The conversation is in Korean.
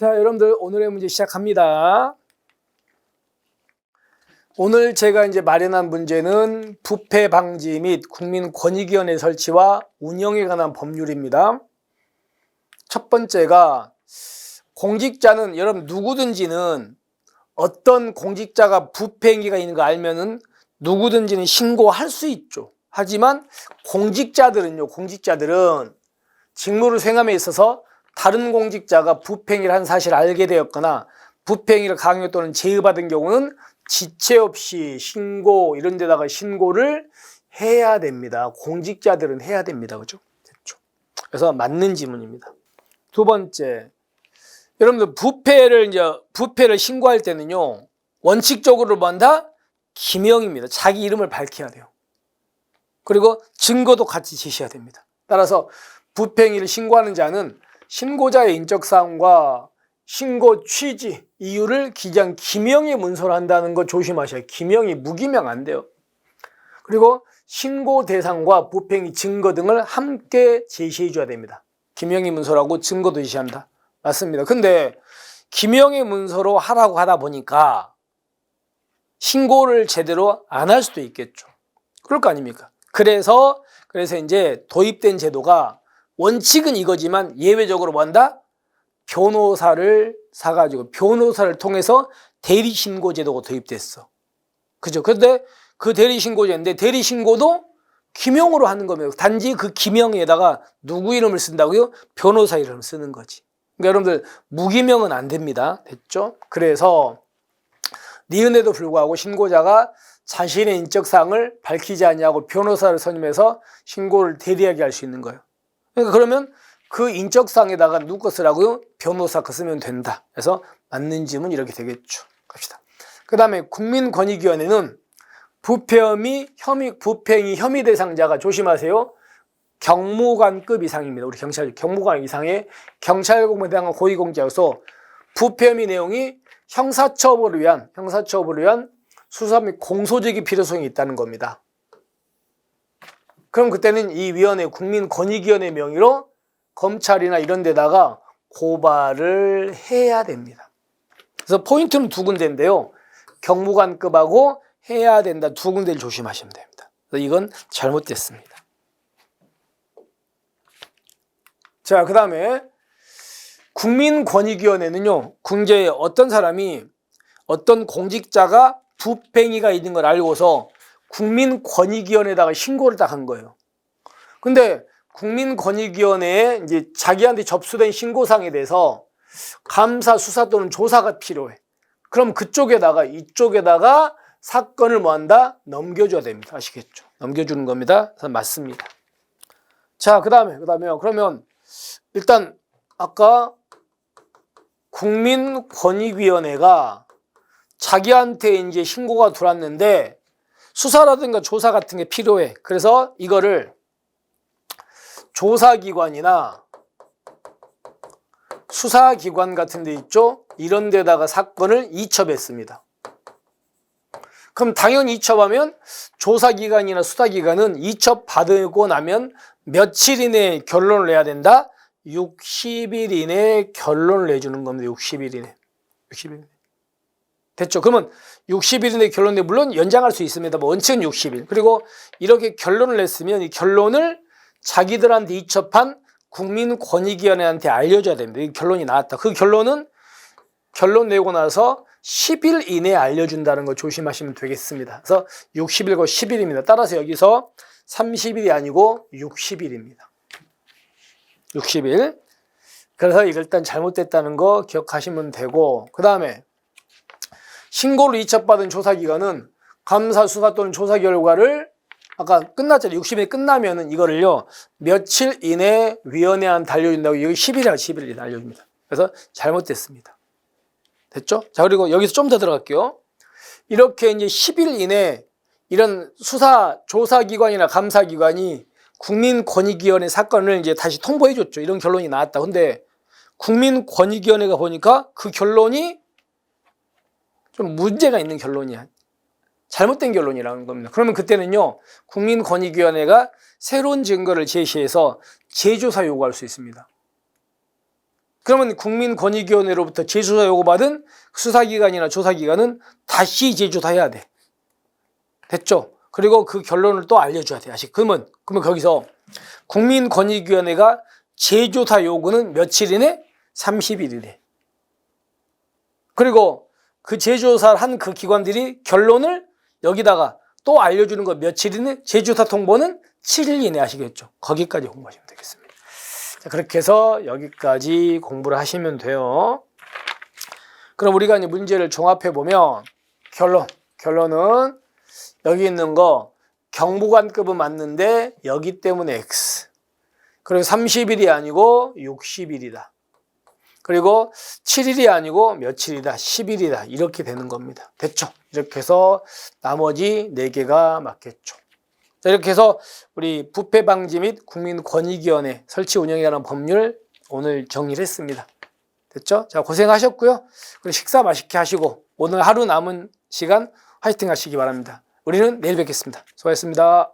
자, 여러분들 오늘의 문제 시작합니다. 오늘 제가 이제 마련한 문제는 부패 방지 및 국민권익위원회 설치와 운영에 관한 법률입니다. 첫 번째가 공직자는 여러분 누구든지는 어떤 공직자가 부패 행위가 있는 거 알면은 누구든지는 신고할 수 있죠. 하지만 공직자들은 직무를 수행함에 있어서 다른 공직자가 부패 행위를 한 사실을 알게 되었거나 부패 행위를 강요 또는 제의받은 경우는 지체 없이 신고, 이런 데다가 신고를 해야 됩니다. 공직자들은 해야 됩니다. 그죠? 됐죠? 그래서 맞는 지문입니다. 두 번째, 여러분들 부패를 신고할 때는요, 원칙적으로 뭔다? 기명입니다. 자기 이름을 밝혀야 돼요. 그리고 증거도 같이 제시해야 됩니다. 따라서 부패 행위를 신고하는 자는 신고자의 인적사항과 신고 취지, 이유를 기재한 기명의 문서를 한다는 거 조심하셔야 해요. 기명이 무기명 안 돼요. 그리고 신고 대상과 부패 행위 증거 등을 함께 제시해 줘야 됩니다. 기명의 문서라고 증거도 제시한다. 맞습니다. 근데 기명의 문서로 하라고 하다 보니까 신고를 제대로 안 할 수도 있겠죠. 그럴 거 아닙니까? 그래서 이제 도입된 제도가 원칙은 이거지만 예외적으로 뭐한다? 변호사를 사가지고 변호사를 통해서 대리신고 제도가 도입됐어. 그죠? 근데 그 대리신고제인데 대리신고도 기명으로 하는 겁니다. 단지 그 기명에다가 누구 이름을 쓴다고요? 변호사 이름을 쓰는 거지. 그러니까 여러분들 무기명은 안 됩니다. 됐죠? 그래서 니은에도 불구하고 신고자가 자신의 인적사항을 밝히지 않냐고 변호사를 선임해서 신고를 대리하게 할 수 있는 거예요. 그러니까 그러면 그 인적사항에다가 누구 거 쓰라고요? 변호사 거 쓰면 된다. 그래서 맞는 질문 이렇게 되겠죠. 갑시다. 그 다음에 국민권익위원회는 부패행위 혐의 대상자가 조심하세요. 경무관급 이상입니다. 우리 경무관 이상의 경찰공무원에 대한 고위공직자로서 부패 혐의 내용이 형사처벌을 위한 수사 및 공소적인 필요성이 있다는 겁니다. 그럼 그때는 이 위원회 국민권익위원회 명의로 검찰이나 이런 데다가 고발을 해야 됩니다. 그래서 포인트는 두 군데인데요. 경무관급하고 해야 된다 두 군데를 조심하시면 됩니다. 그래서 이건 잘못됐습니다. 자, 그 다음에 국민권익위원회는요, 국제에 어떤 공직자가 부패 행위가 있는 걸 알고서 국민권익위원회에다가 신고를 딱 한 거예요. 근데 국민권익위원회에 이제 자기한테 접수된 신고사항에 대해서 감사, 수사 또는 조사가 필요해. 그럼 이쪽에다가 사건을 뭐한다? 넘겨줘야 됩니다. 아시겠죠? 넘겨주는 겁니다. 그래서 맞습니다. 자, 그 다음에요. 그러면 일단 아까 국민권익위원회가 자기한테 이제 신고가 들어왔는데 수사라든가 조사 같은 게 필요해. 그래서 이거를 조사기관이나 수사기관 같은 데 있죠? 이런 데다가 사건을 이첩했습니다. 그럼 당연히 이첩하면 조사기관이나 수사기관은 이첩받고 나면 며칠 이내에 결론을 내야 된다? 60일 이내에 결론을 내주는 겁니다. 60일 이내. 됐죠? 그러면 60일 이내에 결론 내면 물론 연장할 수 있습니다. 원칙은 60일. 그리고 이렇게 결론을 냈으면 이 결론을 자기들한테 이첩한 국민권익위원회한테 알려줘야 됩니다. 이 결론이 나왔다. 그 결론 내고 나서 10일 이내에 알려준다는 거 조심하시면 되겠습니다. 그래서 60일과 10일입니다. 따라서 여기서 30일이 아니고 60일입니다. 60일. 그래서 이거 일단 잘못됐다는 거 기억하시면 되고, 그 다음에 신고를 이첩받은 조사기관은 감사, 수사 또는 조사 결과를 아까 끝났잖아요. 60일 끝나면은 이거를요, 며칠 이내에 위원회한테 알려준다고, 여기 10일이나 알려줍니다. 그래서 잘못됐습니다. 됐죠? 자, 그리고 여기서 좀 더 들어갈게요. 이렇게 이제 10일 이내에 이런 조사기관이나 감사기관이 국민권익위원회 사건을 이제 다시 통보해줬죠. 이런 결론이 나왔다. 근데 국민권익위원회가 보니까 그 결론이 좀 문제가 있는 결론이야. 잘못된 결론이라는 겁니다. 그러면 그때는요, 국민권익위원회가 새로운 증거를 제시해서 재조사 요구할 수 있습니다. 그러면 국민권익위원회로부터 재조사 요구받은 수사기관이나 조사기관은 다시 재조사해야 돼. 됐죠? 그리고 그 결론을 또 알려줘야 돼. 그러면 거기서 국민권익위원회가 재조사 요구는 며칠이네? 30일이래. 그리고 그 재조사를 한 그 기관들이 결론을 여기다가 또 알려주는 거 며칠이네? 재조사 통보는 7일 이내 하시겠죠? 거기까지 공부하시면 되겠습니다. 자, 그렇게 해서 여기까지 공부를 하시면 돼요. 그럼 우리가 이제 문제를 종합해 보면 결론은 여기 있는 거 경무관급은 맞는데 여기 때문에 X. 그리고 30일이 아니고 60일이다. 그리고 7일이 아니고 며칠이다. 10일이다. 이렇게 되는 겁니다. 됐죠? 이렇게 해서 나머지 4개가 맞겠죠. 자, 이렇게 해서 우리 부패방지 및 국민권익위원회 설치 운영에 관한 법률 오늘 정리를 했습니다. 됐죠? 자, 고생하셨고요. 그리고 식사 맛있게 하시고 오늘 하루 남은 시간 화이팅 하시기 바랍니다. 우리는 내일 뵙겠습니다. 수고하셨습니다.